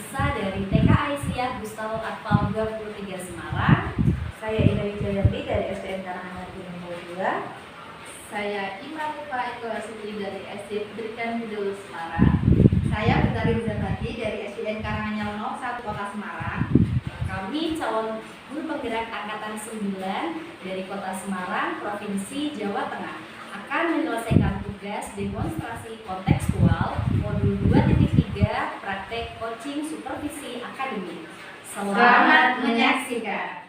Nisa dari TK Aisyah Gustavo Atpal 23 Semarang. Saya Ida Wijayanti dari SDN Karanganyar Gunung 2. Saya Imanufa Eko Asli dari SD Pendidikan Hidul Semarang. Saya Betari Rizabati dari SDN Karanganyar 01 Kota Semarang. Kami calon guru penggerak angkatan 9 dari Kota Semarang, Provinsi Jawa Tengah, akan menyelesaikan tugas demonstrasi kontekstual modul 2.3 praktek coaching supervisi akademik. Selamat menyaksikan.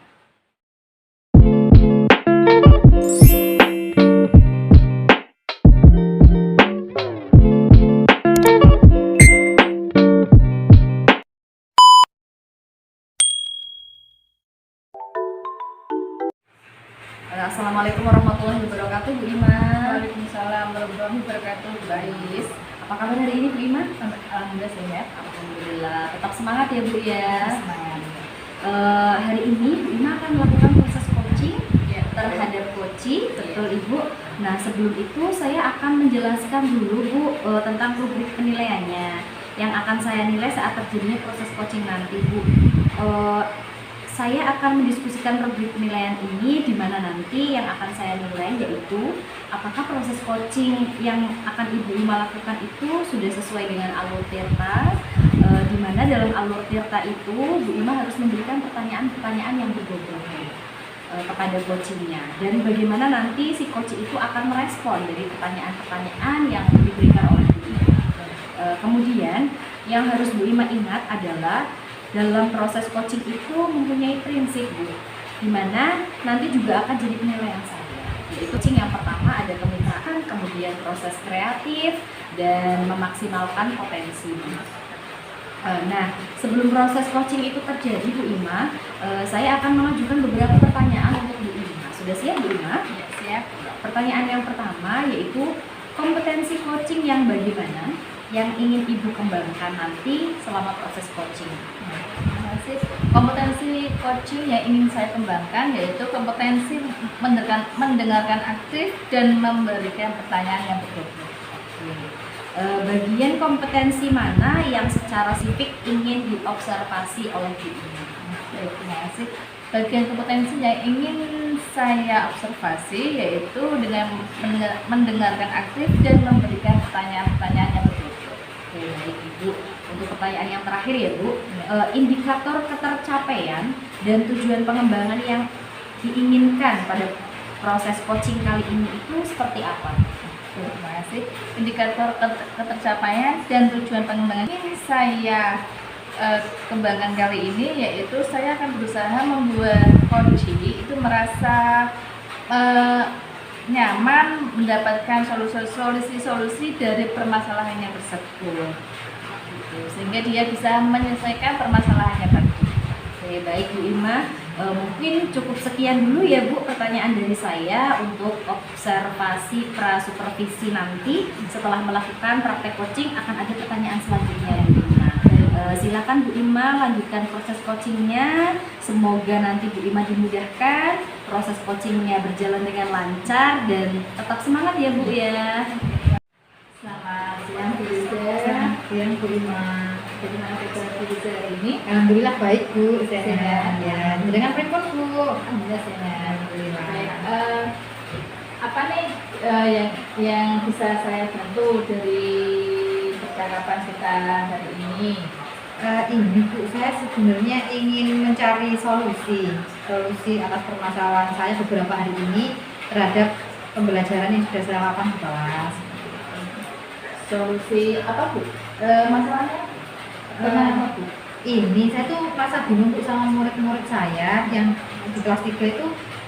Assalamualaikum warahmatullahi wabarakatuh, Bu Ima. Waalaikumsalam warahmatullahi wabarakatuh. Baik. Apa kabar hari ini, Bu Ima? Alhamdulillah sehat. Alhamdulillah. Tetap semangat ya, Bu ya. Semangat. Hari ini Bu Ima akan melakukan proses coaching Ya, terhadap coaching, betul Ibu. Nah, sebelum itu saya akan menjelaskan dulu Bu tentang rubrik penilaiannya yang akan saya nilai saat terjadinya proses coaching nanti, Bu. Saya akan mendiskusikan rubrik penilaian ini di mana nanti yang akan saya nilai yaitu apakah proses coaching yang akan Ibu Ima lakukan itu sudah sesuai dengan alur tirta, di mana dalam alur tirta itu Bu Ima harus memberikan pertanyaan-pertanyaan yang berbobot kepada coachingnya, dan bagaimana nanti si coaching itu akan merespon dari pertanyaan-pertanyaan yang diberikan oleh Bu Ima. Kemudian yang harus Bu Ima ingat adalah dalam proses coaching itu mempunyai prinsip, Bu, dimana nanti juga akan jadi penilaian saya. Yaitu coaching yang pertama ada kemitraan, kemudian proses kreatif, dan memaksimalkan potensi. Nah, sebelum proses coaching itu terjadi, Bu Ima, saya akan mengajukan beberapa pertanyaan untuk Bu Ima. Sudah siap, Bu Ima? Ya, siap. Pertanyaan yang pertama yaitu kompetensi coaching yang bagaimana yang ingin Ibu kembangkan nanti selama proses coaching. Terima kasih. Kompetensi coaching yang ingin saya kembangkan yaitu kompetensi mendengarkan aktif dan memberikan pertanyaan yang berbobot. Bagian kompetensi mana yang secara spesifik ingin diobservasi oleh Bu Ima? Baik, terima kasih. Bagian kompetensi yang ingin saya observasi yaitu dengan mendengarkan aktif dan memberikan pertanyaan-pertanyaan yang berbobot. Oke, baik Ibu. Untuk pertanyaan yang terakhir ya Bu, indikator ketercapaian dan tujuan pengembangan yang diinginkan pada proses coaching kali ini itu seperti apa? Terima kasih. Indikator ketercapaian dan tujuan pengembangan ini saya kembangkan kali ini yaitu saya akan berusaha membuat coaching itu merasa nyaman mendapatkan solusi-solusi dari permasalahannya tersebut, sehingga dia bisa menyelesaikan permasalahannya tadi. Oke, baik Bu Ima, mungkin cukup sekian dulu ya Bu pertanyaan dari saya untuk observasi prasupervisi nanti. Setelah melakukan praktek coaching akan ada pertanyaan selanjutnya Bu Ima. Silakan Bu Ima lanjutkan proses coachingnya. Semoga nanti Bu Ima dimudahkan, proses coachingnya berjalan dengan lancar dan tetap semangat ya Bu ya. Selamat siang Bu Riza. Selamat siang Bu Ima. Bagaimana kabar Bu Riza hari ini? Alhamdulillah baik Bu, sehat Sehat. ya. Dengan pripun Bu? Alhamdulillah sehat. Alhamdulillah. Baik, apa nih yang bisa saya bantu dari percakapan kita hari ini? Ini Bu, saya sebenarnya ingin mencari solusi atas permasalahan saya beberapa hari ini terhadap pembelajaran yang sudah saya lakukan di kelas. Solusi apa Bu? Masalahnya bagaimana Bu? Ini saya tuh merasa bingung Bu sama murid-murid saya yang di kelas 3 itu,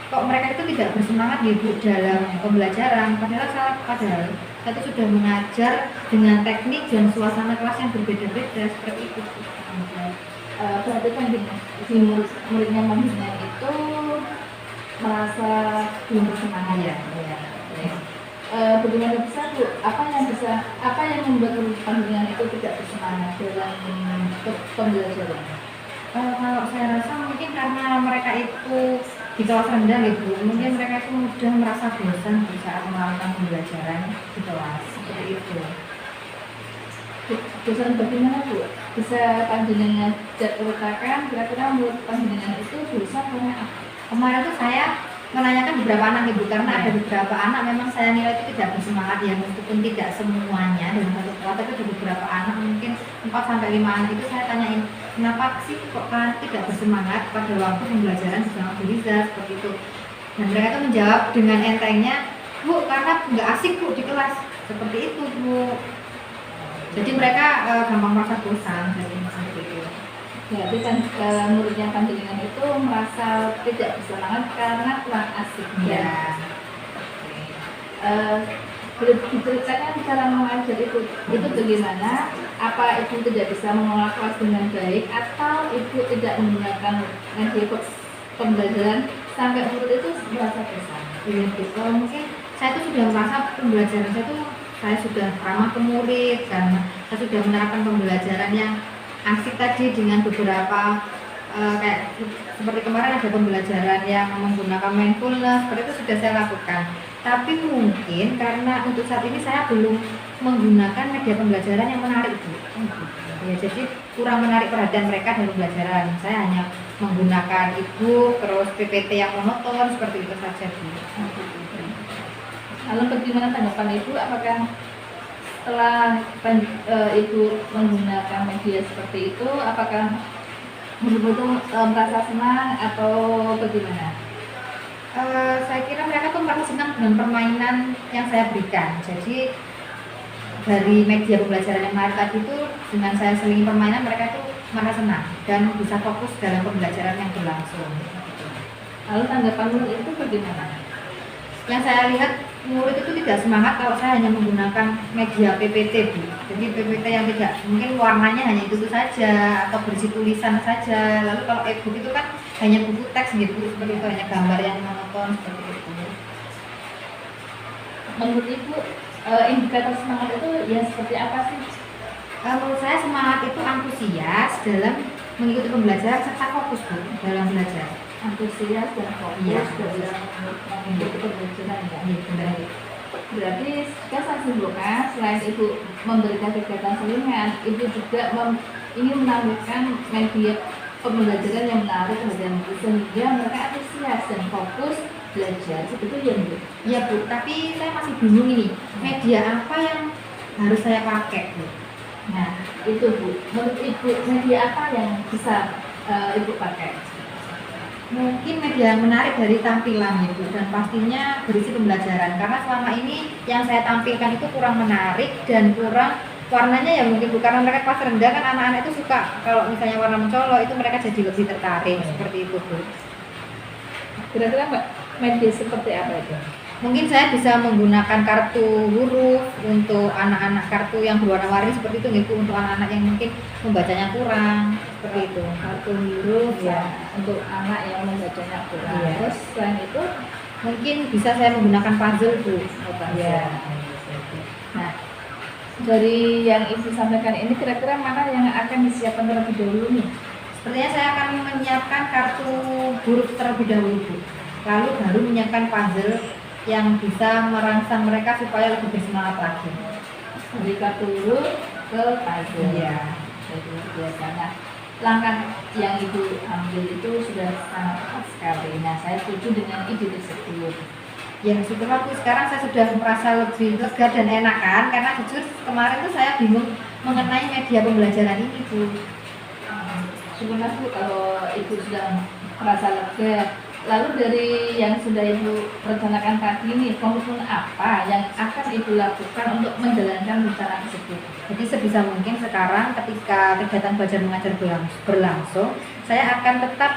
kok mereka itu tidak bersemangat ya Bu dalam pembelajaran, padahal saya tuh sudah mengajar dengan teknik dan suasana kelas yang berbeda-beda seperti itu. Berarti kan di muridnya itu merasa belum bersemangat ya. Bagaimana bisa Bu? Apa yang membuat pandangan itu tidak bersemangat dalam pembelajaran? Kalau saya rasa mungkin karena mereka itu di kelas rendah gitu, mungkin mereka itu mudah merasa bosan di saat melakukan pembelajaran di kelas seperti itu. Dosen bagaimana Bu? Bisa panjenengan ceritakan kira-kira menurut panjenengan itu dosa karena apa? Kemarin tuh saya menanyakan beberapa anak ibu, karena ada beberapa anak memang saya nilai itu tidak bersemangat ya, meskipun tidak semuanya dalam satu kelas, tapi ada beberapa anak mungkin 4 sampai 5 anak itu saya tanyain, kenapa sih kok kalian tidak bersemangat pada waktu pembelajaran bersama Bu Riza seperti itu. Dan mereka itu menjawab dengan entengnya, Bu, karena nggak asik Bu di kelas, seperti itu Bu. Jadi mereka gampang merasa bosan dari seperti itu. Berarti kan muridnya panjenengan itu merasa tidak bersemangat karena kurang asik. Ya. Boleh diceritakan cara mengajar itu bagaimana? Apa ibu tidak bisa mengelola kelas dengan baik atau ibu tidak menggunakan media pembelajaran sampai murid itu merasa bosan? Iya, kalau mungkin saya itu sudah merasa pembelajaran saya sudah ramah ke murid, karena saya sudah menerapkan pembelajaran yang asik tadi dengan beberapa kayak seperti kemarin ada pembelajaran yang menggunakan mindfulness, seperti itu sudah saya lakukan. Tapi mungkin karena untuk saat ini saya belum menggunakan media pembelajaran yang menarik Bu. Ya, jadi kurang menarik perhatian mereka dalam pembelajaran. Saya hanya menggunakan e-book, terus PPT yang monoton, seperti itu saja Bu. Lalu bagaimana tanggapan ibu? Apakah setelah ibu menggunakan media seperti itu, apakah betul-betul merasa senang atau bagaimana? Saya kira mereka tuh merasa senang dengan permainan yang saya berikan. Jadi dari media pembelajaran yang menarik tadi itu, dengan saya selingi permainan, mereka tuh merasa senang dan bisa fokus dalam pembelajaran yang berlangsung. Lalu tanggapan murid itu bagaimana? Yang saya lihat murid itu tidak semangat kalau saya hanya menggunakan media PPT Bu. Jadi PPT yang tidak, mungkin warnanya hanya itu saja atau berisi tulisan saja. Lalu kalau e-book itu kan hanya buku teks gitu, seperti itu, hanya gambar yang monoton seperti itu. Menurut ibu indikator semangat itu ya seperti apa sih? Menurut saya semangat itu antusias dalam mengikuti pembelajaran serta fokus Bu dalam belajar. Antusias dan fokus Iya. dalam mengikuti pembelajaran ya. Iya, benar. Berarti jika saya simpulkan, selain ibu memberikan kegiatan selingan, ibu juga ingin menambahkan media pembelajaran yang menarik perhatian ibu sehingga mereka antusias dan fokus belajar. Seperti itu ya Bu? Iya Bu, tapi saya masih bingung ini, media apa yang harus saya pakai Bu? Nah, itu Bu. Menurut ibu media apa yang bisa ibu pakai? Mungkin media yang menarik dari tampilan ya Bu, dan pastinya berisi pembelajaran, karena selama ini yang saya tampilkan itu kurang menarik dan kurang warnanya ya mungkin Bu, karena mereka kelas rendah kan anak-anak itu suka kalau misalnya warna mencolok, itu mereka jadi lebih tertarik seperti itu Bu. Kira-kira Mbak, media seperti apa itu? Mungkin saya bisa menggunakan kartu huruf untuk anak-anak, kartu yang berwarna-warni seperti itu nggih Bu, untuk anak-anak yang mungkin membacanya kurang seperti itu. Kartu huruf Ya. untuk anak yang membacanya kurang. Iya. Terus selain itu, Mungkin bisa saya menggunakan puzzle Bu. ya. Nah, dari yang ibu sampaikan ini kira-kira mana yang akan disiapkan terlebih dahulu nih? Sepertinya saya akan menyiapkan kartu huruf terlebih dahulu Bu. Lalu baru menyiapkan puzzle yang bisa merangsang mereka supaya lebih bersemangat lagi. Dari kartu huruf ke puzzle. Iya. Jadi biasanya langkah yang ibu ambil itu sudah sangat tepat sekali. Nah, saya setuju dengan ide tersebut. Ya syukurlah Bu, sekarang saya sudah merasa lebih lega dan enakan, karena jujur kemarin tuh saya bingung mengenai media pembelajaran ini Bu. Syukurlah Bu kalau ibu sudah merasa lega. Lalu dari yang sudah ibu rencanakan tadi nih, komitmen apa yang akan ibu lakukan untuk menjalankan rencana tersebut? Jadi sebisa mungkin sekarang ketika kegiatan belajar mengajar berlangsung, saya akan tetap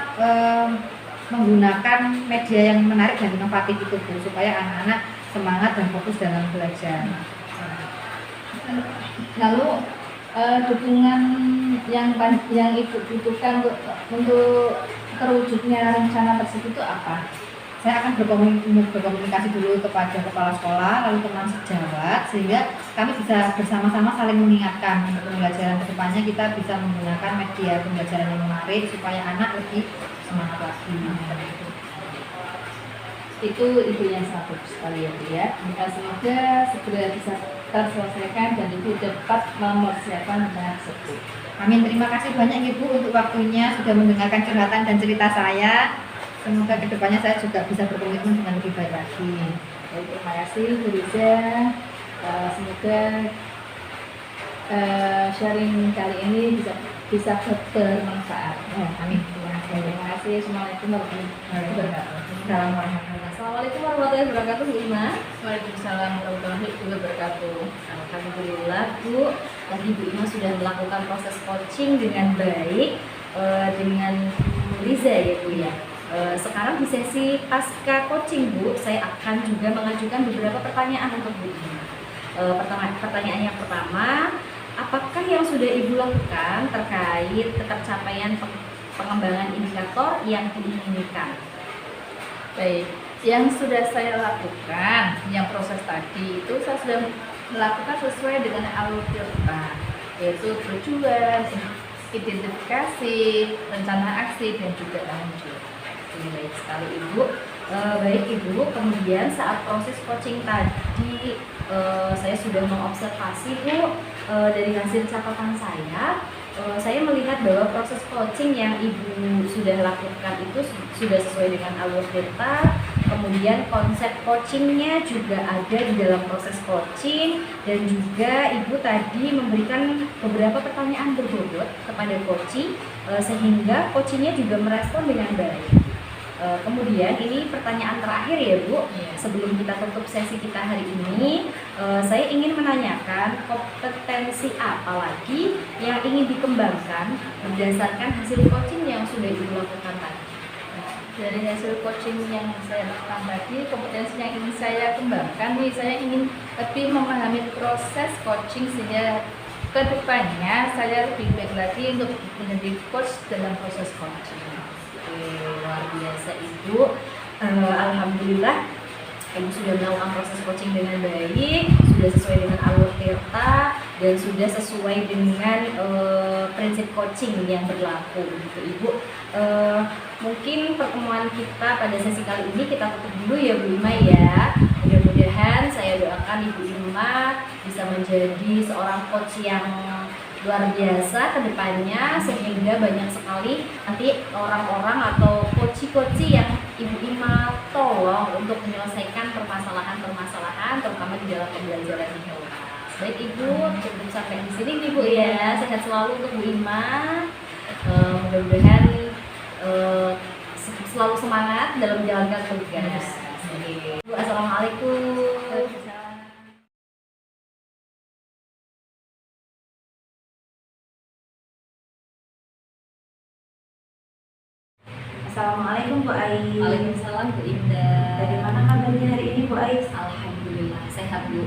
menggunakan media yang menarik dan inovatif itu Bu, supaya anak-anak semangat dan fokus dalam belajar. Lalu dukungan yang ibu butuhkan untuk terwujudnya rencana tersebut itu apa? Saya akan berkomunikasi dulu kepada kepala sekolah, lalu teman sejawat, sehingga kami bisa bersama-sama saling mengingatkan untuk pembelajaran kedepannya kita bisa menggunakan media pembelajaran yang menarik supaya anak lebih semangat lagi. Itu yang sangat bagus sekali ya Bu ya. Semoga segera bisa terselesaikan dan Ibu dapat mempersiapkan pertanyaan tersebut. Amin. Terima kasih banyak Ibu untuk waktunya sudah mendengarkan curhatan dan cerita saya. Semoga kedepannya saya juga bisa berkomitmen dengan lebih baik lagi. Baik, terima kasih Bu Riza. Semoga sharing kali ini bisa bermanfaat. Amin. Terima kasih. Assalamualaikum warahmatullahi wabarakatuh. Assalamualaikum warahmatullahi wabarakatuh, Bu Ima. Waalaikumsalam warahmatullahi wabarakatuh. Alhamdulillah Bu, tadi Bu Ima sudah melakukan proses coaching dengan baik dengan Bu Riza ya Bu ya. Sekarang di sesi pasca coaching Bu, saya akan juga mengajukan beberapa pertanyaan untuk Bu Ima. Pertanyaan yang pertama, apakah yang sudah Ibu lakukan terkait ketercapaian pengembangan indikator yang diinginkan? Baik, yang sudah saya lakukan, yang proses tadi itu saya sudah melakukan sesuai dengan alur tirta, yaitu tujuan, identifikasi, rencana aksi, dan juga lanjut. Ini baik sekali Ibu. Baik Ibu, kemudian saat proses coaching tadi saya sudah mengobservasi Bu, dari hasil catatan saya melihat bahwa proses coaching yang Ibu sudah lakukan itu sudah sesuai dengan alur tirta. Kemudian konsep coachingnya juga ada di dalam proses coaching, dan juga Ibu tadi memberikan beberapa pertanyaan berbobot kepada coaching sehingga coachingnya juga merespon dengan baik. Kemudian ini pertanyaan terakhir ya Bu, sebelum kita tutup sesi kita hari ini, saya ingin menanyakan kompetensi apa lagi yang ingin dikembangkan berdasarkan hasil coaching yang sudah Ibu lakukan tadi. Dari hasil coaching yang saya lakukan tadi, kompetensi yang ingin saya kembangkan nih, saya ingin lebih memahami proses coaching sehingga kedepannya saya lebih baik lagi untuk menjadi coach dalam proses coaching. Luar biasa Ibu. Alhamdulillah Ibu sudah melakukan proses coaching dengan baik, sudah sesuai dengan alur tirta, dan sudah sesuai dengan prinsip coaching yang berlaku gitu Ibu. Mungkin pertemuan kita pada sesi kali ini kita tutup dulu ya Bu Ima ya. Mudah-mudahan saya doakan Ibu Ima bisa menjadi seorang coach yang luar biasa ke depannya, sehingga banyak sekali nanti orang-orang atau coach-coach yang Ibu Ima tolong untuk menyelesaikan permasalahan-permasalahan terutama di dalam pembelajaran di kelas. Baik Ibu, cukup sampai di sini Ibu ya. Sehat selalu untuk Bu Ima. Mudah-mudahan selalu semangat dalam menjalankan tugas. Bu, assalamualaikum. Assalamualaikum Bu Ais. Waalaikumsalam Bu Indah. Bagaimana kabarnya hari ini Bu Ais? Alhamdulillah sehat Bu.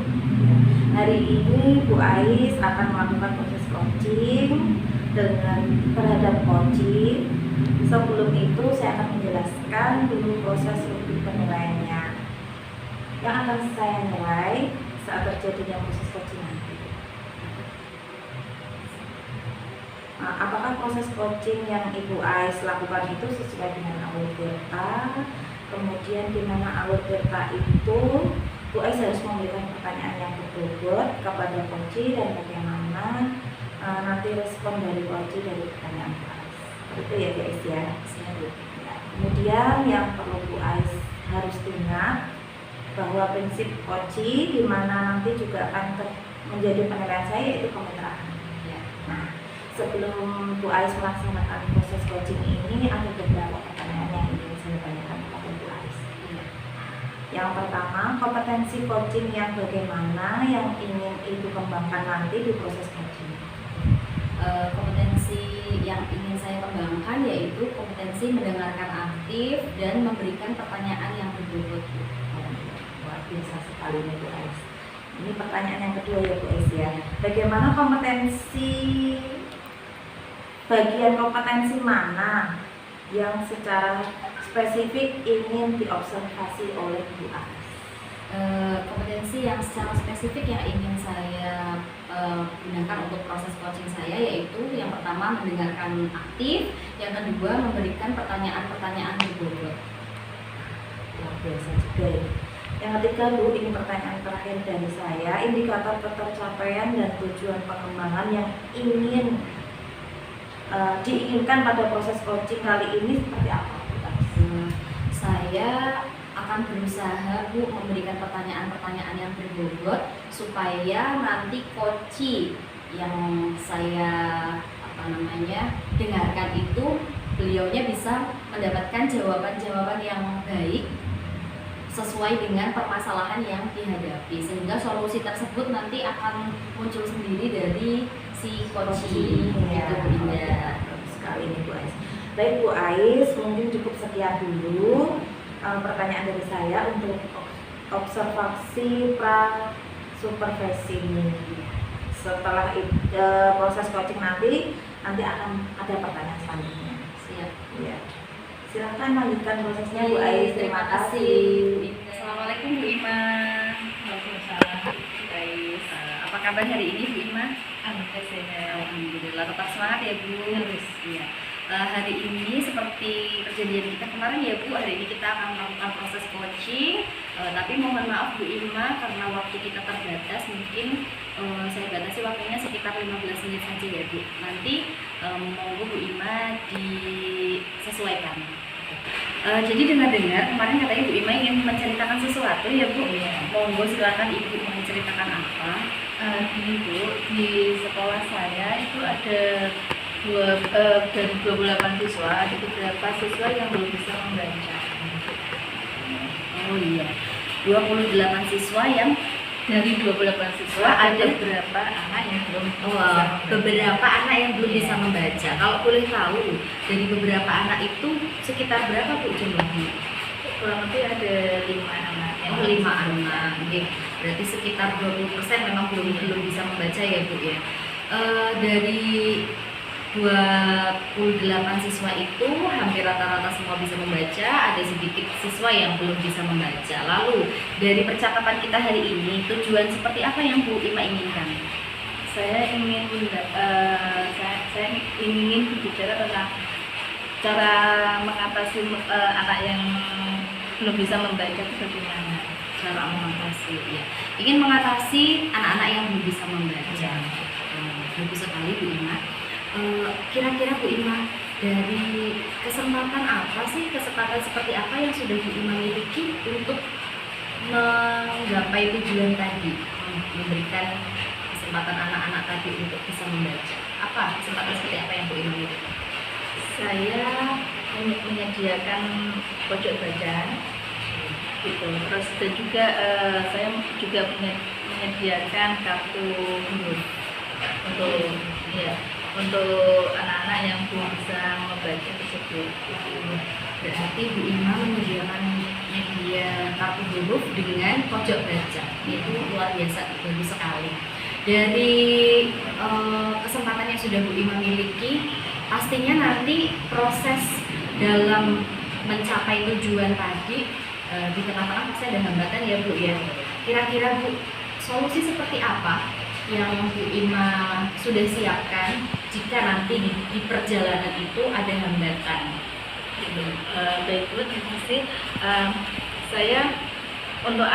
Hari ini Bu Ais akan melakukan proses coaching dengan terhadap coaching. Sebelum itu saya akan menjelaskan dulu proses rubrik penilaiannya yang akan saya nilai saat terjadinya proses coaching nanti. Nah, apakah proses coaching yang Ibu Ais lakukan itu sesuai dengan alur tirta? Kemudian di mana alur tirta itu Bu Ais harus memberikan pertanyaan yang berbobot kepada coaching dan bagaimana nanti respon dari coaching dari pertanyaan Bu Ais. Itu ya guys ya. Kemudian yang perlu Bu Ais harus ingat bahwa prinsip coaching di mana nanti juga akan menjadi penilaian saya yaitu kemitraan. Nah, sebelum Bu Ais melaksanakan proses coaching ini ada beberapa pertanyaan yang ingin saya tanyakan kepada Bu Ais. Yang pertama, kompetensi coaching yang bagaimana yang ingin Ibu kembangkan nanti di proses coaching? Kompetensi yang ingin saya kembangkan yaitu kompetensi mendengarkan aktif dan memberikan pertanyaan yang berbobot. Luar biasa sekali nih Bu Ais. Ini pertanyaan yang kedua ya Bu Ais ya. Bagaimana bagian kompetensi mana yang secara spesifik ingin diobservasi oleh Bu Ais? Kompetensi yang secara spesifik yang ingin saya gunakan untuk proses coaching saya yaitu yang pertama mendengarkan aktif, yang kedua memberikan pertanyaan-pertanyaan berbobot. Luar biasa juga ya. Yang ketiga Bu, ini pertanyaan terakhir dari saya, indikator ketercapaian dan tujuan pengembangan yang diinginkan pada proses coaching kali ini seperti apa? Saya akan berusaha Bu memberikan pertanyaan-pertanyaan yang berbobot supaya nanti coach yang saya dengarkan itu beliaunya bisa mendapatkan jawaban-jawaban yang baik sesuai dengan permasalahan yang dihadapi, sehingga solusi tersebut nanti akan muncul sendiri dari si coach Ya, itu Indah. bagus sekali ini Bu Ais. Baik Bu Ais, mungkin cukup sekian dulu pertanyaan dari saya untuk observasi pra supervisi ini. Setelah proses coaching nanti akan ada pertanyaan selanjutnya. Siap. Ya. Silahkan lanjutkan prosesnya Bu Baik, Ais. terima kasih Bu Indah. Assalamualaikum Bu Ima. Waalaikumsalam. Guys, apa kabar hari ini Bu Ima? Alhamdulillah, tetap semangat ya Bu. Iya. Hari ini seperti perjanjian kita kemarin ya Bu, hari ini kita akan melakukan proses coaching. Tapi mohon maaf Bu Ima karena waktu kita terbatas, mungkin saya batasi waktunya sekitar 15 menit saja ya Bu. Nanti monggo Bu Ima disesuaikan. Jadi dengar-dengar kemarin katanya Bu Ima ingin menceritakan sesuatu ya Bu. Monggo silakan Ibu menceritakan apa. Gini Bu, di sekolah saya itu ada dari 28 siswa, ada beberapa siswa yang belum bisa membaca. Oh iya, 28 siswa yang dari 28 siswa ada beberapa anak yang belum beberapa anak yang belum bisa membaca. Kalau boleh tahu, dari beberapa anak itu sekitar berapa Bu jumlahnya? Kurang lebih ada 5 anak. 5 anak. Oke. Berarti sekitar 20% memang belum bisa membaca ya Bu ya. Dari 28 siswa itu hampir rata-rata semua bisa membaca, ada sedikit siswa yang belum bisa membaca. Lalu dari percakapan kita hari ini, tujuan seperti apa yang Bu Ima inginkan? Saya ingin berbicara tentang cara mengatasi anak yang belum bisa membaca itu bagaimana? Cara mengatasi, ya. Ingin mengatasi anak-anak yang belum bisa membaca. Bagus sekali Bu Ima. Kira-kira Bu Ima, dari kesempatan seperti apa yang sudah Bu Ima miliki untuk menggapai tujuan tadi, memberikan kesempatan anak-anak tadi untuk bisa membaca? Apa kesempatan seperti apa yang Bu Ima miliki? Saya menyediakan pojok bacaan gitu, terus dan juga saya juga menyediakan kartu huruf untuk anak-anak yang belum bisa membaca tersebut. Berarti Bu Ima menyediakan media kartu huruf dengan pojok baca, itu luar biasa, bagus sekali. Dari kesempatan yang sudah Bu Ima miliki, pastinya nanti proses dalam mencapai tujuan tadi di tengah-tengah pasti ada hambatan ya Bu ya. Kira-kira Bu, solusi seperti apa yang Bu Ima sudah siapkan jika nanti di perjalanan itu ada hambatan? Baik Bu, terima kasih. Saya untuk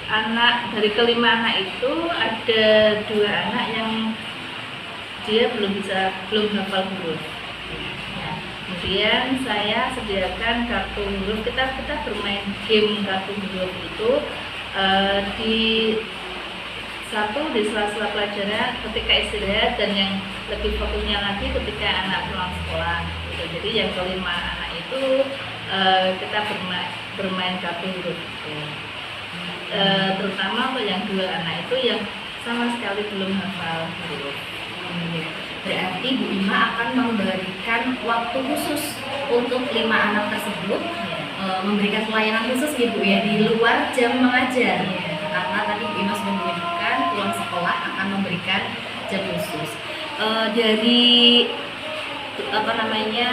anak dari kelima anak itu ada 2 anak yang dia belum hafal huruf. Kemudian saya sediakan kartu huruf, kita bermain game kartu huruf itu di sela-sela pelajaran ketika istirahat, dan yang lebih fokusnya lagi ketika anak pulang sekolah gitu. Jadi yang kelima anak itu kita bermain kartu huruf itu. Terutama untuk yang 2 anak itu yang sama sekali belum hafal huruf. Berarti Bu Ima akan memberikan waktu khusus untuk 5 anak tersebut, memberikan pelayanan khusus ya Bu ya, di luar jam mengajar. Karena tadi Bu Ima sudah menyebutkan pulang sekolah akan memberikan jam khusus. Dari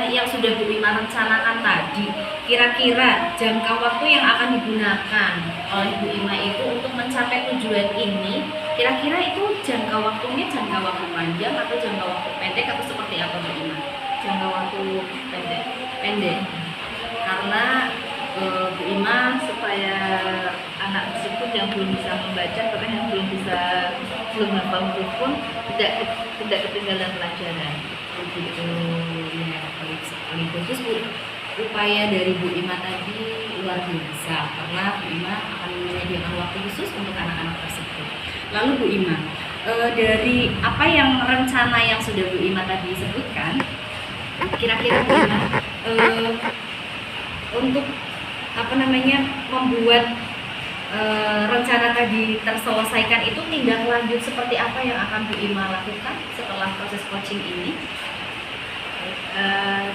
yang sudah Bu Ima rencanakan tadi, kira-kira jangka waktu yang akan digunakan oleh Bu Ima itu untuk mencapai tujuan ini, kira-kira itu jangka waktunya jangka waktu panjang atau jangka waktu pendek atau seperti apa Bu Ima? Jangka waktu pendek. Karena Bu Ima supaya anak tersebut yang belum bisa membaca, bahkan yang belum hafal huruf pun tidak ketinggalan pelajaran. Begitu ya, paling bagus Bu. Upaya dari Bu Ima tadi luar biasa karena Bu Ima akan menyediakan waktu khusus untuk anak-anak tersebut. Lalu Bu Ima, dari apa yang rencana yang sudah Bu Ima tadi sebutkan, kira-kira Bu Ima untuk membuat rencana tadi terselesaikan itu tindak lanjut seperti apa yang akan Bu Ima lakukan setelah proses coaching ini?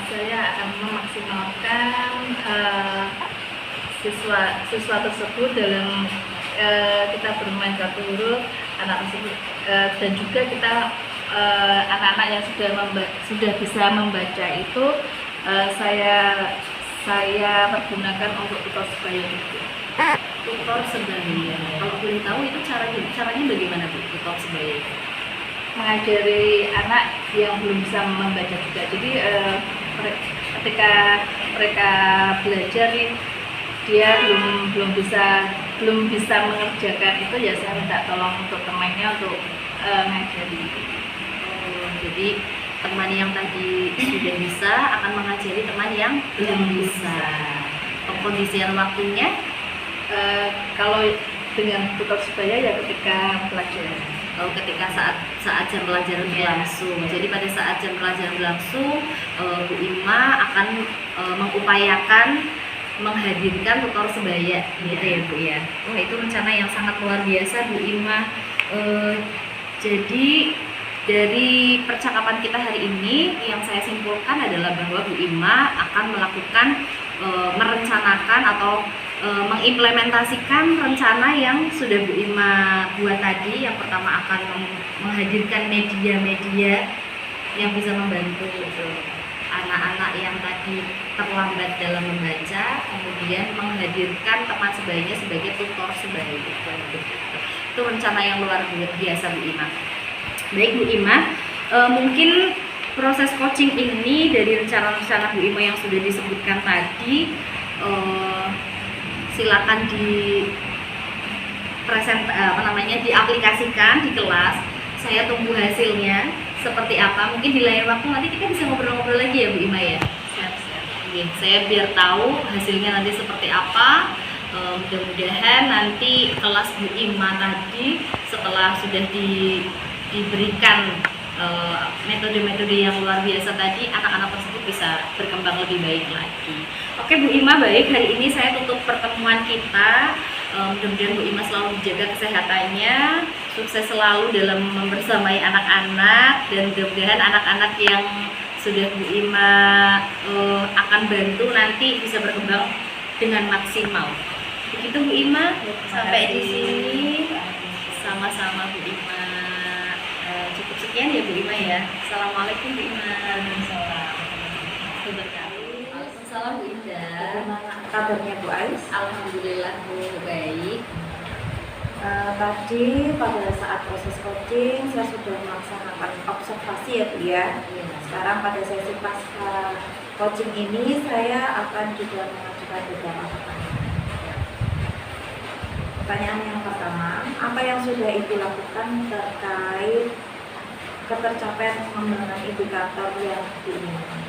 Saya akan memaksimalkan siswa tersebut dalam kita bermain kartu huruf anak tersebut, dan juga kita anak-anak yang sudah bisa membaca itu saya pergunakan untuk tutor sebaya itu. Tutor sebaya. Kalau boleh tahu itu caranya bagaimana Bu? Tutor sebaya itu Mengajari anak yang belum bisa membaca juga. Jadi ketika mereka belajar nih, dia belum bisa mengerjakan itu, ya saya minta tolong untuk temannya untuk ngajari. Jadi teman yang tadi sudah bisa akan mengajari teman yang belum bisa. Pengkondisian waktunya Kalau dengan tutor sebaya ya ketika pelajaran. ketika saat jam pelajaran berlangsung. Jadi pada saat jam pelajaran berlangsung, Bu Ima akan mengupayakan menghadirkan tutor sebaya, gitu ya Bu ya. Wah, itu rencana yang sangat luar biasa Bu Ima. Jadi dari percakapan kita hari ini yang saya simpulkan adalah bahwa Bu Ima akan melakukan merencanakan atau mengimplementasikan rencana yang sudah Bu Ima buat tadi. Yang pertama akan menghadirkan media-media yang bisa membantu anak-anak yang tadi terlambat dalam membaca, kemudian menghadirkan teman sebayanya sebagai tutor sebaya. Itu rencana yang luar biasa Bu Ima. Baik Bu Ima, mungkin proses coaching ini dari rencana-rencana Bu Ima yang sudah disebutkan tadi, silakan diaplikasikan di kelas. Saya tunggu hasilnya seperti apa. Mungkin di lain waktu nanti kita bisa ngobrol-ngobrol lagi ya Bu Ima ya. Saya biar tahu hasilnya nanti seperti apa. Mudah-mudahan nanti kelas Bu Ima tadi setelah sudah diberikan metode-metode yang luar biasa tadi, anak-anak tersebut bisa berkembang lebih baik lagi. Oke Bu Ima, baik, hari ini saya tutup pertemuan kita. Mudah-mudahan Bu Ima selalu dijaga kesehatannya, sukses selalu dalam membersamai anak-anak, dan mudah-mudahan anak-anak yang sudah Bu Ima akan bantu nanti bisa berkembang dengan maksimal. Begitu Bu Ima, sampai di sini. Sama-sama Bu Ima. Cukup sekian ya Bu Ima ya. Assalamualaikum Bu Ima. Waalaikumsalam Bu Indah. Bagaimana kabarnya Bu Ais? Alhamdulillah Bu, baik. Tadi pada saat proses coaching saya sudah melaksanakan observasi ya Bu ya. Sekarang pada sesi pasca coaching ini saya akan juga mengajukan beberapa pertanyaan. Pertanyaan yang pertama, apa yang sudah Ibu lakukan terkait ketercapaian pengembangan indikator yang diinginkan?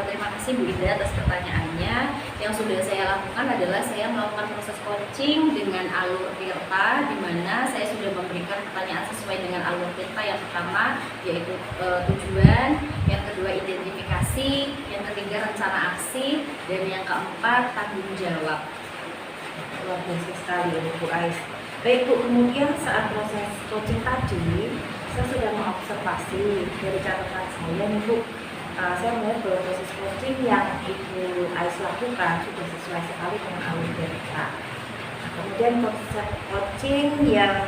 Terima kasih Bu Indah atas pertanyaannya. Yang sudah saya lakukan adalah saya melakukan proses coaching dengan alur Tirta, di mana saya sudah memberikan pertanyaan sesuai dengan alur Tirta. Yang pertama yaitu tujuan, yang kedua identifikasi, yang ketiga rencana aksi, dan yang keempat tanggung jawab. Luar biasa sekali ini Bu Ais. Baik Bu, kemudian saat proses coaching tadi saya sudah mengobservasi dari catatan saya nih Bu. Saya melihat bahwa proses coaching yang Ibu Ais lakukan sudah sesuai sekali dengan alur Tirta. Kemudian proses coaching yang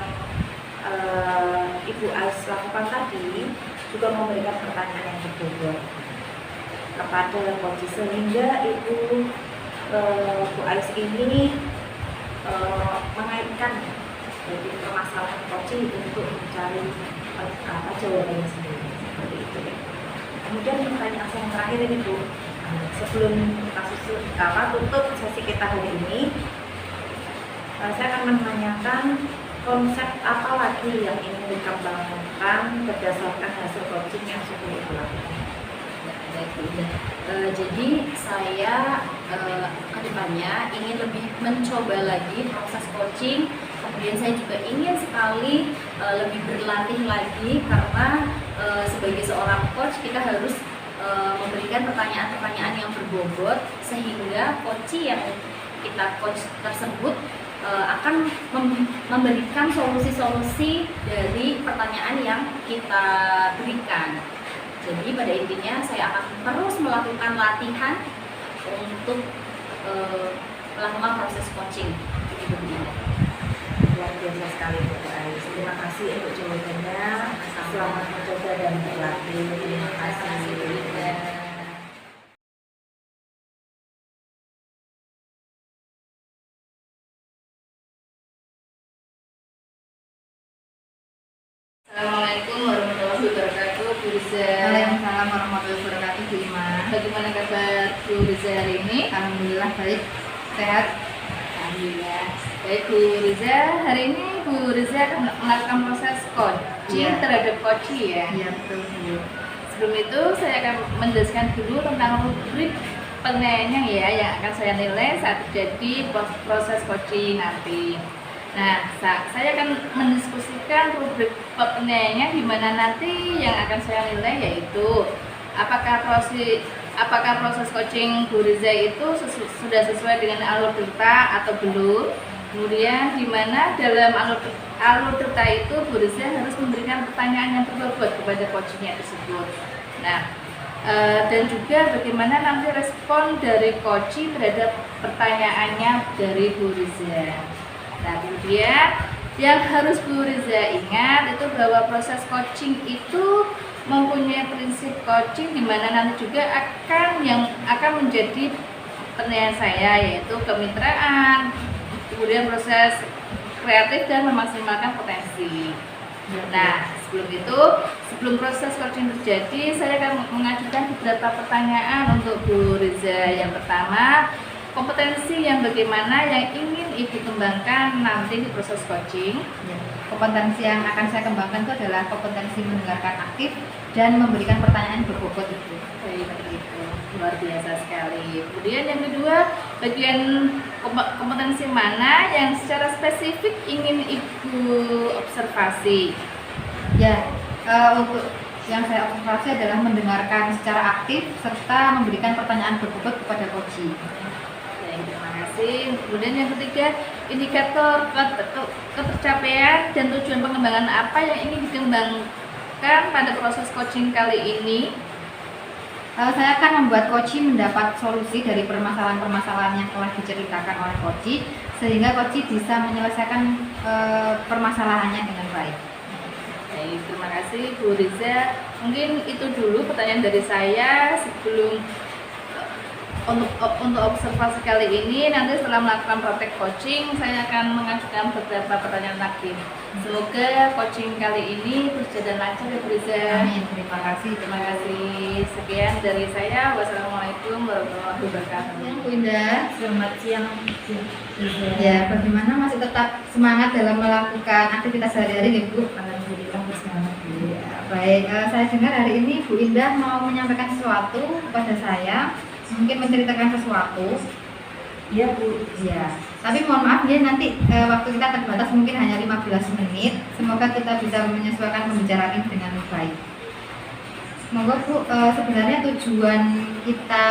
Ibu Ais lakukan tadi juga memberikan pertanyaan yang berbobot kepada coach, sehingga Bu Ais ini mengaitkan dari permasalahan coaching untuk mencari jawabannya sendiri, seperti itu ya. Kemudian pertanyaan yang terakhir ini Bu, sebelum kita tutup sesi kita hari ini, Saya akan menanyakan konsep apa lagi yang ingin dikembangkan berdasarkan hasil coaching yang sudah Ibu lakukan. Baik, Bu Ida. Jadi saya kedepannya ingin lebih mencoba lagi proses coaching. Kemudian saya juga ingin sekali lebih berlatih lagi karena sebagai seorang coach kita harus memberikan pertanyaan-pertanyaan yang berbobot sehingga coach yang kita coach tersebut akan memberikan solusi-solusi dari pertanyaan yang kita berikan. Jadi pada intinya saya akan terus melakukan latihan untuk melakukan proses coaching. Itu begini. Luar biasa sekali Bu Ais. Terima kasih untuk jawabannya. Selamat mencoba dan berlatih. Terima kasih. Assalamualaikum warahmatullahi wabarakatuh, Bu Riza. Waalaikumsalam warahmatullahi wabarakatuh, Bu Ima. Bagaimana kabar Bu Riza hari ini? Alhamdulillah baik, sehat. Alhamdulillah. Baik Bu Riza, hari ini Bu Riza akan melakukan proses coaching Iya. terhadap coach ya. Iya betul Bu. Sebelum itu saya akan menjelaskan dulu tentang rubrik penilaiannya ya yang akan saya nilai saat terjadi proses coaching nanti. Nah, saya akan mendiskusikan rubrik penilaiannya di mana nanti yang akan saya nilai yaitu apakah proses coaching Bu Riza itu sudah sesuai dengan alur cerita atau belum. Kemudian di mana dalam alur cerita itu Bu Riza harus memberikan pertanyaan yang berbobot kepada coachnya tersebut. Nah, dan juga bagaimana nanti respon dari coach terhadap pertanyaannya dari Bu Riza. Nah, kemudian yang harus Bu Riza ingat itu bahwa proses coaching itu mempunyai prinsip coaching di mana nanti juga akan menjadi penilaian saya yaitu kemitraan, kemudian proses kreatif dan memaksimalkan potensi. Nah, sebelum proses coaching terjadi, saya akan mengajukan beberapa pertanyaan untuk Bu Riza. Yang pertama, kompetensi yang bagaimana yang ingin Ibu kembangkan nanti di proses coaching. Ya. Kompetensi yang akan saya kembangkan itu adalah kompetensi mendengarkan aktif dan memberikan pertanyaan berbobot itu. Baik, itu luar biasa sekali. Kemudian yang kedua, bagian kompetensi mana yang secara spesifik ingin Ibu observasi? Ya, untuk yang saya observasi adalah mendengarkan secara aktif serta memberikan pertanyaan berbobot kepada coach. Baik, terima kasih. Kemudian yang ketiga, indikator ketercapaian dan tujuan pengembangan apa yang ingin dikembangkan pada proses coaching kali ini. Saya akan membuat coach mendapat solusi dari permasalahan-permasalahan yang telah diceritakan oleh coach sehingga coach bisa menyelesaikan permasalahannya dengan baik. Baik, terima kasih Bu Riza. Mungkin itu dulu pertanyaan dari saya sebelum untuk observasi kali ini. Nanti setelah melakukan praktek coaching saya akan mengajukan beberapa pertanyaan lagi. Semoga coaching kali ini berjalan lancar ya Bu Riza. Amin. Terima kasih. Terima kasih. Sekian dari saya. Wassalamualaikum warahmatullahi wabarakatuh. Bu Indah. Selamat siang. Ya, bagaimana masih tetap semangat dalam melakukan aktivitas sehari-hari nih Bu? Alhamdulillah bersemangat Bu. Ya, baik. Saya dengar hari ini Bu Indah mau menyampaikan sesuatu kepada saya. Mungkin menceritakan sesuatu. Iya Bu. Ya, tapi mohon maaf ya nanti waktu kita terbatas mungkin hanya 15 menit. Semoga kita bisa menyesuaikan pembicaraan ini dengan baik. Semoga Bu, sebenarnya tujuan kita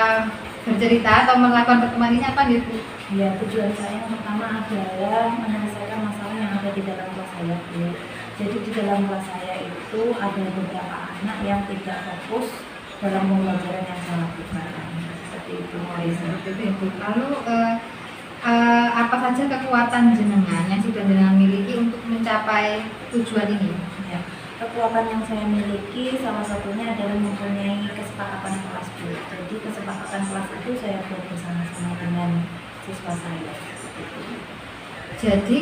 bercerita atau melakukan pertemuan ini apa nih Bu? Ya, tujuan saya yang pertama adalah menyelesaikan masalah yang ada di dalam kelas saya Bu. Jadi di dalam kelas saya itu ada beberapa anak yang tidak fokus dalam pembelajaran yang saya lakukan. Seperti itu Bu. Lalu apa saja kekuatan jenengan yang sudah jenengan miliki untuk mencapai tujuan ini? Ya, kekuatan yang saya miliki salah satunya adalah mempunyai kesepakatan kelas Bu. Jadi kesepakatan kelas itu saya buat bersama-sama dengan siswa saya. Jadi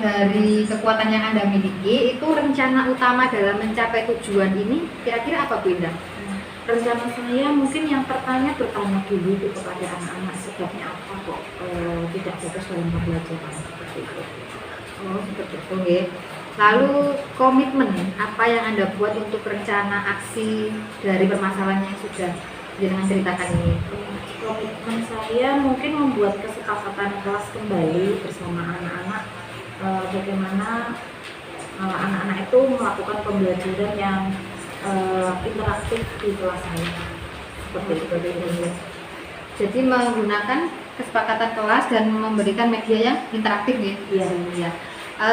dari kekuatan yang Anda miliki itu rencana utama dalam mencapai tujuan ini kira-kira apa Bu Indah? rencana saya mungkin yang bertanya dulu kepada anak-anak sebabnya apa kok tidak fokus dalam pembelajaran seperti itu. Oh, seperti itu ya. Lalu komitmen apa yang Anda buat untuk rencana aksi dari permasalahan yang sudah jenengan ceritakan ini? Komitmen saya mungkin membuat kesepakatan kelas kembali bersama anak-anak, bagaimana anak-anak itu melakukan pembelajaran yang interaktif di kelas saya seperti itu. Jadi menggunakan kesepakatan kelas dan memberikan media yang interaktif ya. Iya. Ya.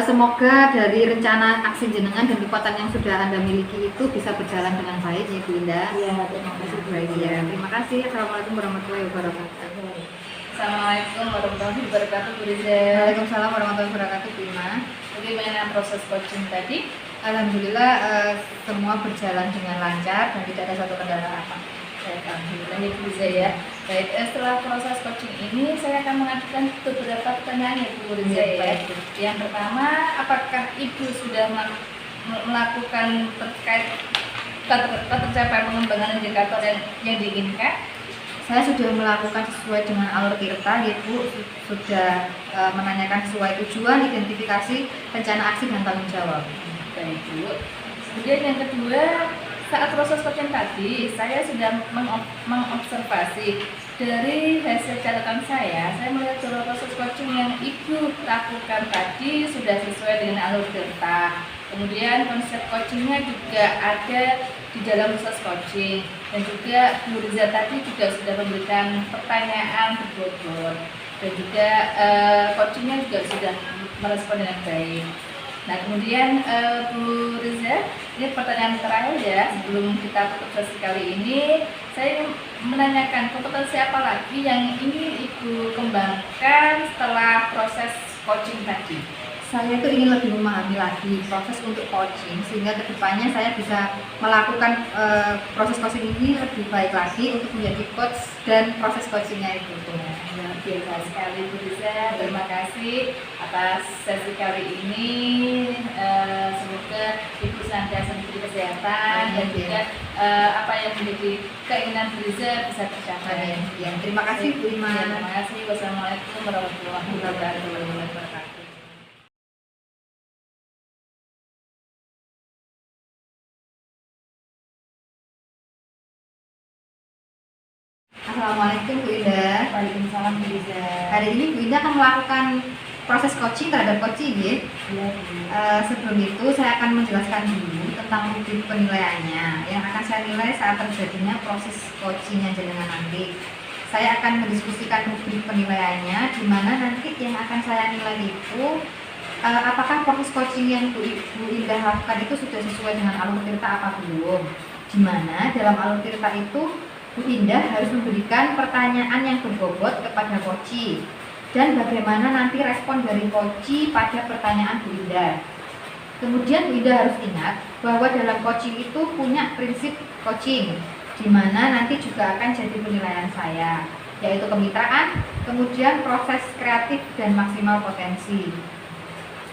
Semoga dari rencana aksi jenengan dan kekuatan yang sudah Anda miliki itu bisa berjalan dengan baik ya Bu Indah. Iya, terima kasih Bu Baik Indah. ya. Terima kasih. Assalamualaikum warahmatullahi wabarakatuh. Assalamualaikum warahmatullahi wabarakatuh Bu Riza. Waalaikumsalam warahmatullahi wabarakatuh Bu Ima. Bagaimana proses coaching tadi? Alhamdulillah semua berjalan dengan lancar dan tidak ada satu kendala apa. Baik, alhamdulillah ya Bu Riza ya. Baik, setelah proses coaching ini saya akan mengajukan beberapa pertanyaan ya Bu Riza ya. Baik. Yang pertama, apakah Ibu sudah melakukan terkait ketercapaian pengembangan indikator yang diinginkan? Saya sudah melakukan sesuai dengan alur tirta, ya Bu, sudah menanyakan sesuai tujuan, identifikasi, rencana aksi dan tanggung jawab. Baik Bu. Kemudian yang kedua, saat proses coaching tadi, saya sudah mengobservasi dari hasil catatan saya melihat bahwa proses coaching yang Ibu lakukan tadi sudah sesuai dengan alur tirta. Kemudian konsep coachingnya juga ada di dalam proses coaching, dan juga Bu Riza tadi juga sudah memberikan pertanyaan berbobot, dan juga coachingnya juga sudah merespon dengan baik. Nah kemudian Bu Riza, ini pertanyaan terakhir ya sebelum kita tutup sesi kali ini. Saya ingin menanyakan kompetensi apa lagi yang ingin Ibu kembangkan setelah proses coaching tadi? Saya itu ingin lebih memahami lagi proses untuk coaching, sehingga kedepannya saya bisa melakukan proses coaching ini lebih baik lagi untuk menjadi coach dan proses coachingnya itu. Luar biasa sekali Bu Riza, terima kasih atas sesi kali ini. Semoga Ibu senantiasa diberi kesehatan dan juga apa yang menjadi keinginan Bu Riza bisa tercapai. Ya, terima kasih Bu Ima. Ya, terima kasih. Wassalamualaikum warahmatullahi wabarakatuh. Assalamualaikum Bu Indah. Waalaikumsalam Bu Riza. Hari ini Bu Indah akan melakukan proses coaching terhadap coaching ya. Iya, Bu. Sebelum itu saya akan menjelaskan dulu tentang rubrik penilaiannya yang akan saya nilai saat terjadinya proses coachingnya jenengan nanti. Saya akan mendiskusikan rubrik penilaiannya, di mana nanti yang akan saya nilai itu apakah proses coaching yang Bu Indah lakukan itu sudah sesuai dengan alur tirta apa belum. Di mana dalam alur tirta itu Bu Indah harus memberikan pertanyaan yang berbobot kepada coachee dan bagaimana nanti respon dari coachee pada pertanyaan Bu Indah. Kemudian Bu Indah harus ingat bahwa dalam coaching itu punya prinsip coaching, di mana nanti juga akan jadi penilaian saya, yaitu kemitraan, kemudian proses kreatif dan maksimal potensi.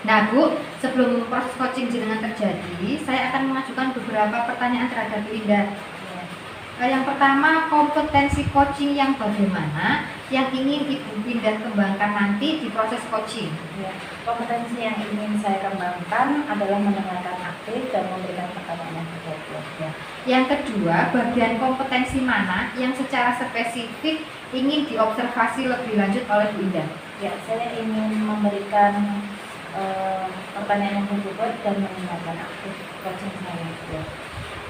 Nah Bu, sebelum proses coaching jenengan terjadi, saya akan mengajukan beberapa pertanyaan terhadap Bu Indah. Yang pertama, kompetensi coaching yang bagaimana yang ingin Ibu Indah kembangkan nanti di proses coaching? Ya, kompetensi yang ingin saya kembangkan adalah mendengarkan aktif dan memberikan pertanyaan yang berbobot. Ya. Yang kedua, bagian kompetensi mana yang secara spesifik ingin diobservasi lebih lanjut oleh Bu Indah? Ya, saya ingin memberikan pertanyaan yang berbobot dan mendengarkan aktif coaching saya. Ya.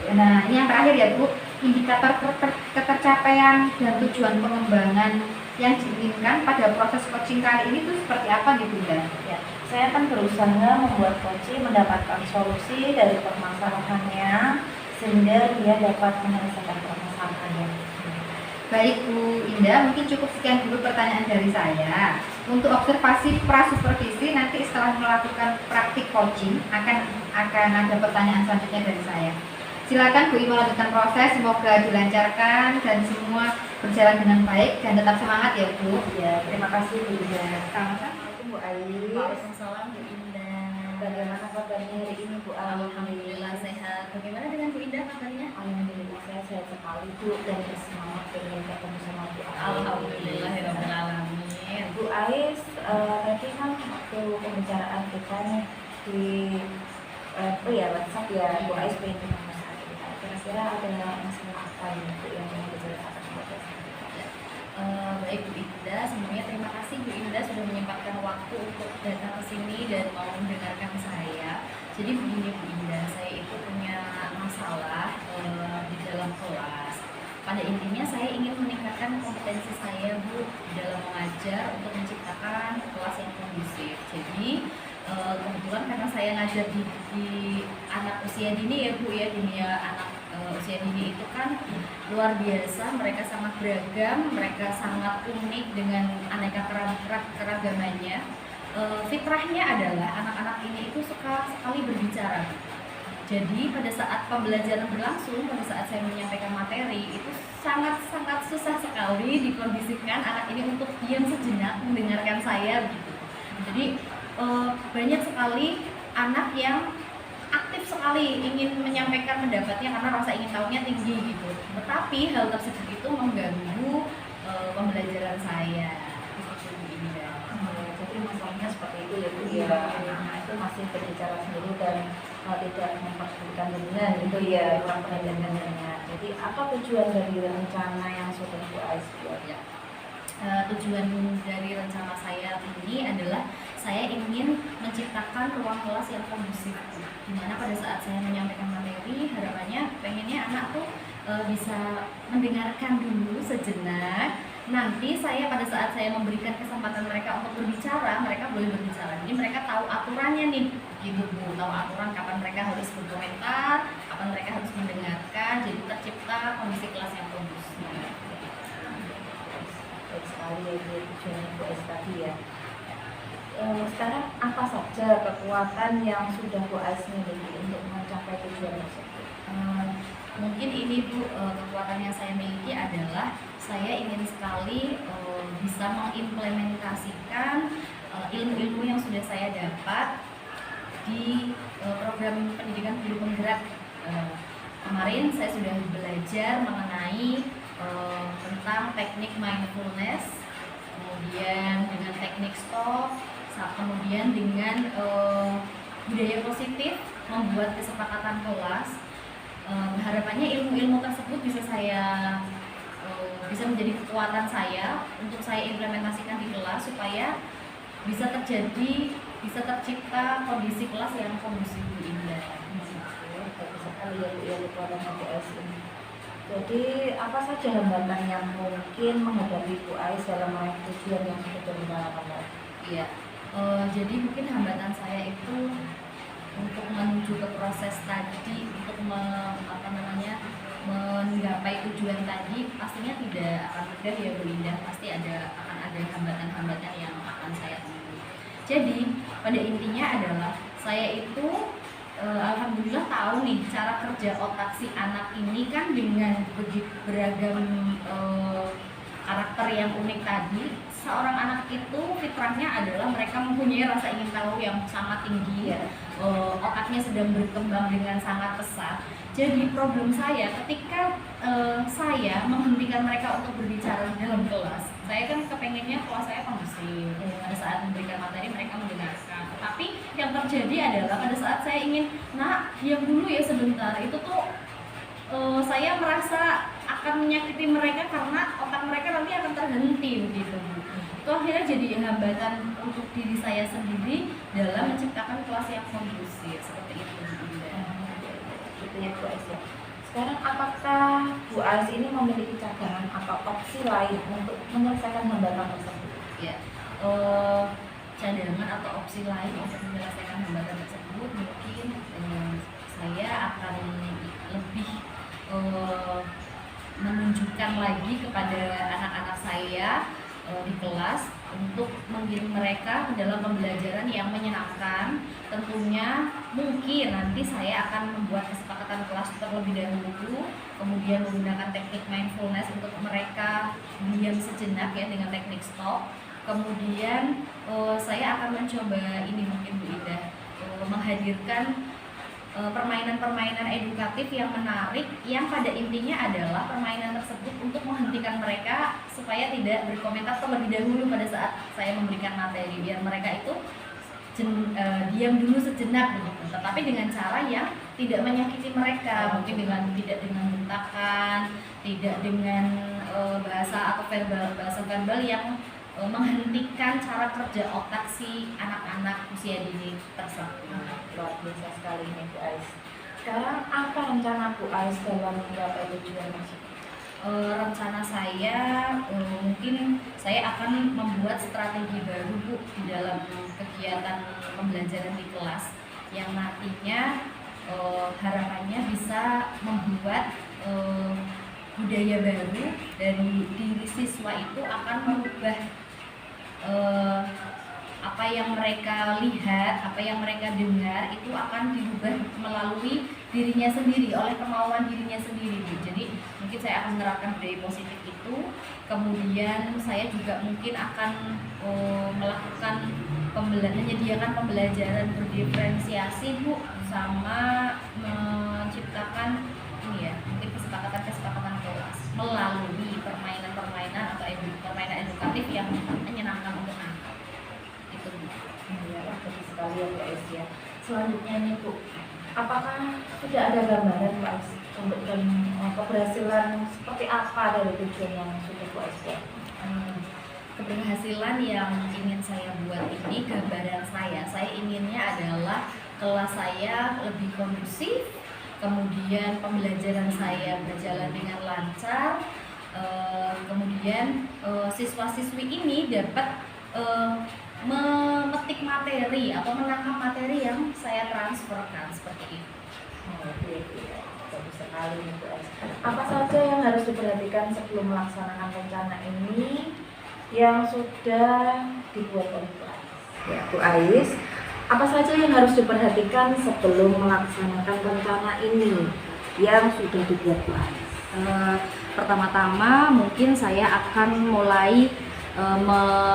Nah, ini yang terakhir ya Bu, indikator ketercapaian dan tujuan pengembangan yang diinginkan pada proses coaching kali ini itu seperti apa nih Bu Indah? Ya, saya akan berusaha membuat coaching mendapatkan solusi dari permasalahannya sehingga dia dapat menyelesaikan permasalahannya. Baik Bu Indah, mungkin cukup sekian dulu pertanyaan dari saya. Untuk observasi prasupervisi nanti setelah melakukan praktik coaching akan ada pertanyaan selanjutnya dari saya. Silakan Bu Ima melanjutkan proses, semoga dilancarkan dan semua berjalan dengan baik dan tetap semangat ya Bu. Ya, terima kasih Bu Indah. Sama-sama Bu Ais. Waalaikumsalam Bu Indah. bagaimana kabarnya hari ini Bu Ais? Alhamdulillah sehat. Bagaimana dengan Bu Indah kabarnya? Alhamdulillah saya sehat sekali Bu dan bersemangat pengen ketemu sama Bu Ais. Alhamdulillahirobbilalamin. Bu Ais, tadi kan waktu pembicaraan kita nih di WhatsApp ya, Bu Ais pengen ketemu sama kita. Kira-kira ada masalah apa ini Bu yang ingin diceritakan kepada saya? Baik Bu Indah, sebelumnya terima kasih Bu Indah sudah menyempatkan waktu untuk datang ke sini dan mau mendengarkan saya. Jadi begini Bu Indah, saya itu punya masalah di dalam kelas. Pada intinya saya ingin meningkatkan kompetensi saya Bu di dalam mengajar untuk menciptakan kelas yang kondusif. Jadi kebetulan karena saya ngajar di anak usia dini ya Bu ya, anak usia dini itu kan luar biasa, mereka sangat beragam, mereka sangat unik dengan aneka keragamannya. Fitrahnya adalah anak-anak ini itu suka sekali berbicara. Jadi pada saat pembelajaran berlangsung, pada saat saya menyampaikan materi itu sangat-sangat susah sekali dikondisikan anak ini untuk diam sejenak mendengarkan saya begitu. Jadi banyak sekali anak yang aktif sekali ingin menyampaikan pendapatnya karena rasa ingin tahunya tinggi gitu. Tetapi hal tersebut itu mengganggu pembelajaran saya. Jadi masalahnya seperti itu ya Bu ya, anak itu masih berbicara sendiri dan tidak memperhatikan dengan gitu ya, kurang perhatian dengannya. Jadi apa tujuan dari rencana yang sudah Bu Ais buat ya? Tujuan dari rencana saya ini adalah saya ingin menciptakan ruang kelas yang kondusif, dimana pada saat saya menyampaikan materi harapannya pengennya anak tuh bisa mendengarkan dulu sejenak. Nanti saya pada saat saya memberikan kesempatan mereka untuk berbicara, mereka boleh berbicara. Jadi mereka tahu aturannya nih, gitu Bu, tahu aturan kapan mereka harus berkomentar, kapan mereka harus mendengarkan. Jadi tercipta kondisi kelas yang kondusif. Baik sekali ya Bu, tujuannya Bu Ais tadi ya. Sekarang apa saja kekuatan yang sudah Bu Ais miliki untuk mencapai tujuan tersebut? Mungkin ini Bu, kekuatan yang saya miliki adalah saya ingin sekali bisa mengimplementasikan ilmu-ilmu yang sudah saya dapat di program pendidikan guru penggerak. Kemarin saya sudah belajar mengenai tentang teknik mindfulness, kemudian dengan teknik stop, kemudian dengan budaya positif, membuat kesepakatan kelas. Harapannya ilmu-ilmu tersebut bisa menjadi kekuatan saya untuk saya implementasikan di kelas supaya bisa tercipta kondisi kelas yang kondusif Bu Indah. Bagus sekali ya Bu ya, kekuatan Bu Ais ini. Jadi apa saja hambatan yang mungkin menghadapi Bu Ais dalam meraih tujuan yang sudah direncanakan tadi? Iya. Jadi mungkin hambatan saya itu untuk menuju ke proses tadi, untuk menggapai tujuan tadi pastinya tidak akan mudah ya Bu Indah, pasti akan ada hambatan-hambatan yang akan saya temui. Jadi pada intinya adalah saya itu alhamdulillah tahu nih cara kerja otak si anak ini kan dengan begitu beragam karakter yang unik tadi. Seorang anak itu fitrahnya adalah mereka mempunyai rasa ingin tahu yang sangat tinggi, otaknya sedang berkembang dengan sangat pesat. Jadi problem saya ketika saya menghentikan mereka untuk berbicara dalam kelas, saya kan kepengennya kelas saya kondusif. Pada saat memberikan materi mereka mendengarkan. Tapi yang terjadi adalah pada saat saya ingin, nak diam dulu ya sebentar, itu tuh saya merasa akan menyakiti mereka karena otak mereka nanti akan terhenti begitu. Itu akhirnya jadi hambatan untuk diri saya sendiri dalam menciptakan kelas yang kondusif seperti itu. Gitu ya Bu Ais ya. Sekarang apakah Bu Ais ini memiliki cadangan atau opsi lain untuk menyelesaikan hambatan tersebut? Ya, cadangan atau opsi lain untuk menyelesaikan hambatan tersebut mungkin saya akan lebih menunjukkan lagi kepada anak-anak saya di kelas untuk mengirim mereka ke dalam pembelajaran yang menyenangkan. Tentunya mungkin nanti saya akan membuat kesepakatan kelas terlebih dahulu, kemudian menggunakan teknik mindfulness untuk mereka diam sejenak ya dengan teknik stop. Kemudian saya akan mencoba ini mungkin Bu Ida, menghadirkan permainan-permainan edukatif yang menarik, yang pada intinya adalah permainan tersebut untuk menghentikan mereka supaya tidak berkomentar terlebih dahulu pada saat saya memberikan materi, biar mereka itu diam dulu sejenak begitu, tetapi dengan cara yang tidak menyakiti mereka, mungkin tidak dengan bentakan, tidak dengan bahasa atau bahasa verbal yang menghentikan cara kerja otak si anak-anak usia dini tersebut. Luar biasa sekali ini Bu Ais. Sekarang apa rencana Bu Ais dalam menggapai tujuan tersebut? Rencana saya mungkin saya akan membuat strategi baru Bu di dalam kegiatan pembelajaran di kelas yang nantinya harapannya bisa membuat budaya baru dari diri siswa itu akan merubah apa yang mereka lihat, apa yang mereka dengar itu akan dirubah melalui dirinya sendiri, oleh kemauan dirinya sendiri Bu. Jadi mungkin saya akan menerapkan budaya positif itu, kemudian saya juga mungkin akan melakukan menyediakan pembelajaran berdiferensiasi Bu, sama menciptakan mungkin kesepakatan kelas melalui permainan-permainan atau permainan edukatif yang menyenangkan untuk anak. Itu Bu. Ya, bagus sekali ya Bu Ais ya. Selanjutnya nih Bu, apakah sudah ada gambaran Bu Ais untuk keberhasilan seperti apa dari tujuan yang sudah Bu Ais buat? Keberhasilan yang ingin saya buat ini, gambaran saya inginnya adalah kelas saya lebih kondusif, kemudian pembelajaran saya berjalan dengan lancar, kemudian siswa-siswi ini dapat memetik materi atau menangkap materi yang saya transferkan seperti itu. Oke, bagus sekali nih Bu Ais. Apa saja yang harus diperhatikan sebelum melaksanakan rencana ini yang sudah dibuat oleh Bu Ais? Ya, Bu Ais, apa saja yang harus diperhatikan sebelum melaksanakan rencana ini yang sudah dibuat Bu Ais? Pertama-tama mungkin saya akan mulai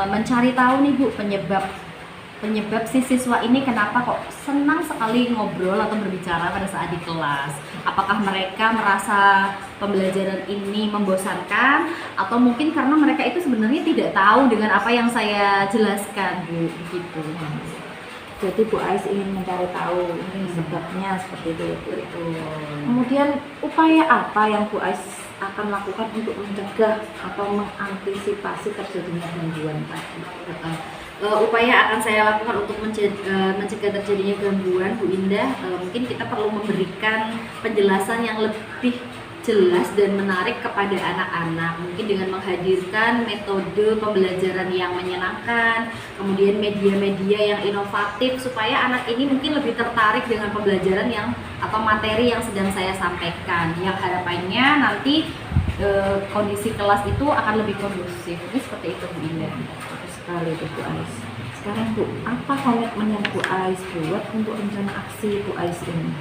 mencari tahu nih Bu penyebab si siswa ini kenapa kok senang sekali ngobrol atau berbicara pada saat di kelas. Apakah mereka merasa pembelajaran ini membosankan atau mungkin karena mereka itu sebenarnya tidak tahu dengan apa yang saya jelaskan Bu, begitu. Jadi Bu Ais ingin mencari tahu sebabnya seperti itu. Kemudian upaya apa yang Bu Ais akan lakukan untuk mencegah atau mengantisipasi terjadinya gangguan tadi? Upaya akan saya lakukan untuk mencegah terjadinya gangguan Bu Indah, mungkin kita perlu memberikan penjelasan yang lebih jelas dan menarik kepada anak-anak, mungkin dengan menghadirkan metode pembelajaran yang menyenangkan, kemudian media-media yang inovatif supaya anak ini mungkin lebih tertarik dengan pembelajaran yang atau materi yang sedang saya sampaikan, yang harapannya nanti kondisi kelas itu akan lebih kondusif. Ini seperti itu Bu Indah. Bagus sekali itu Bu Ais. Sekarang Bu, apa komitmen yang Bu Ais buat untuk rencana aksi Bu Ais ini?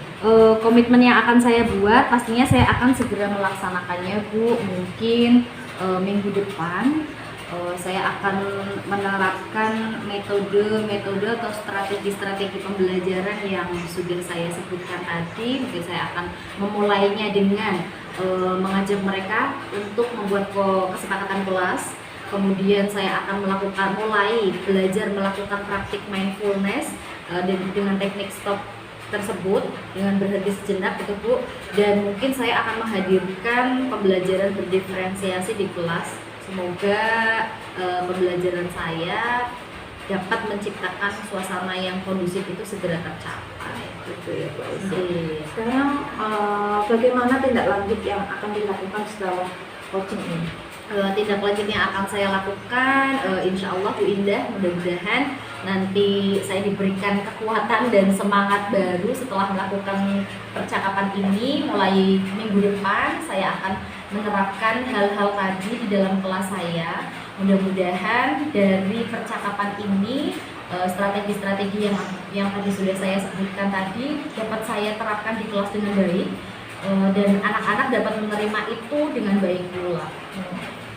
Komitmen yang akan saya buat pastinya saya akan segera melaksanakannya Bu. Mungkin minggu depan saya akan menerapkan metode atau strategi pembelajaran yang sudah saya sebutkan tadi. Mungkin saya akan memulainya dengan mengajak mereka untuk membuat kesepakatan kelas. Kemudian saya akan mulai belajar melakukan praktik mindfulness dengan teknik stop tersebut dengan berhenti sejenak gitu Bu. Dan mungkin saya akan menghadirkan pembelajaran berdiferensiasi di kelas. Semoga pembelajaran saya dapat menciptakan suasana yang kondusif itu segera tercapai. Gitu ya Bu Ais. Sekarang bagaimana tindak lanjut yang akan dilakukan setelah coaching ini? Tindak lanjut yang akan saya lakukan, insya Allah Bu Indah, mudah-mudahan nanti saya diberikan kekuatan dan semangat baru setelah melakukan percakapan ini. Mulai minggu depan saya akan menerapkan hal-hal tadi di dalam kelas saya. Mudah-mudahan dari percakapan ini strategi-strategi yang tadi sudah saya sebutkan tadi dapat saya terapkan di kelas dengan baik, dan anak-anak dapat menerima itu dengan baik pula.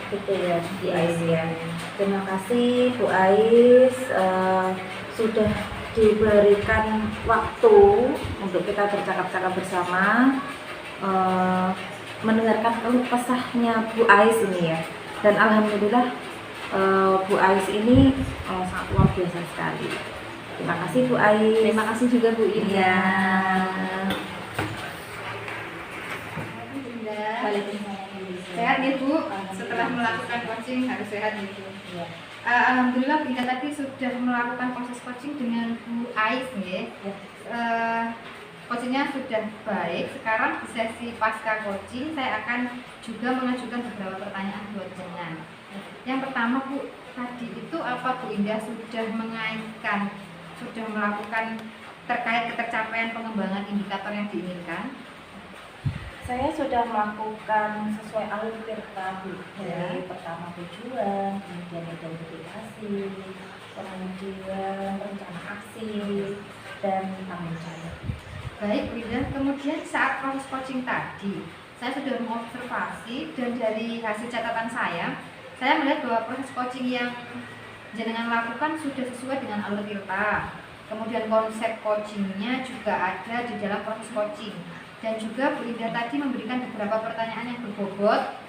Gitu ya Bu Ais ya. Terima kasih Bu Ais sudah diberikan waktu untuk kita bercakap-cakap bersama, mendengarkan keluh kesahnya Bu Ais ini ya. Dan alhamdulillah Bu Ais ini sangat luar biasa sekali. Terima kasih Bu Ais. Terima kasih juga Bu Iya. Indah. Sehat nih Bu, setelah melakukan coaching harus sehat nih Bu. Iya. Alhamdulillah Bunda tadi sudah melakukan proses coaching dengan Bu Ais nih. Coachingnya sudah baik. Sekarang di sesi pasca coaching saya akan juga mengajukan beberapa pertanyaan buat jenengan. Yang pertama Bu, tadi itu apa Bu Indah sudah mengaitkan, sudah melakukan terkait ketercapaian pengembangan indikator yang diinginkan? Saya sudah melakukan sesuai alur tirta Bu. Dari pertama tujuan, kemudian identifikasi, kemudian rencana aksi, dan tanggung jawab. Baik Bu Indah, kemudian saat proses coaching tadi saya sudah mengobservasi dan dari hasil catatan saya melihat bahwa proses coaching yang jenengan lakukan sudah sesuai dengan alur tirta. Kemudian konsep coachingnya juga ada di dalam proses coaching. Dan juga Bu Indah tadi memberikan beberapa pertanyaan yang berbobot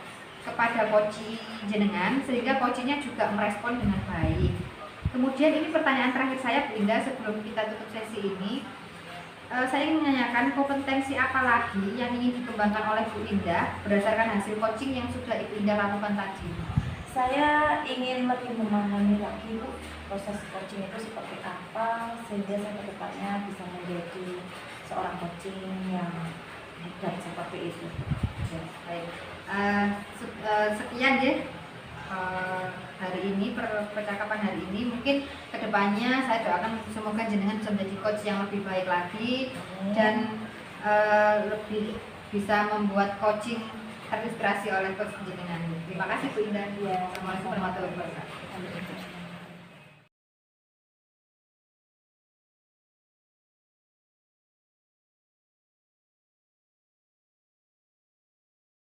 kepada coaching jenengan sehingga coachingnya juga merespon dengan baik. Kemudian ini pertanyaan terakhir saya Bu Indah sebelum kita tutup sesi ini. Saya ingin menanyakan kompetensi apa lagi yang ingin dikembangkan oleh Bu Indah berdasarkan hasil coaching yang sudah Ibu Indah lakukan tadi. Saya ingin lebih memahami lagi Bu, proses coaching itu seperti apa sehingga saya kedepannya bisa menjadi seorang coaching yang hebat seperti itu. Ya. Baik, sekian ya hari ini percakapan hari ini. Mungkin kedepannya saya doakan semoga jenengan bisa menjadi coach yang lebih baik lagi dan lebih bisa membuat coaching terinspirasi oleh coach jenengan. Terima kasih Bu Indah. Ya, Assalamualaikum warahmatullahi wabarakatuh.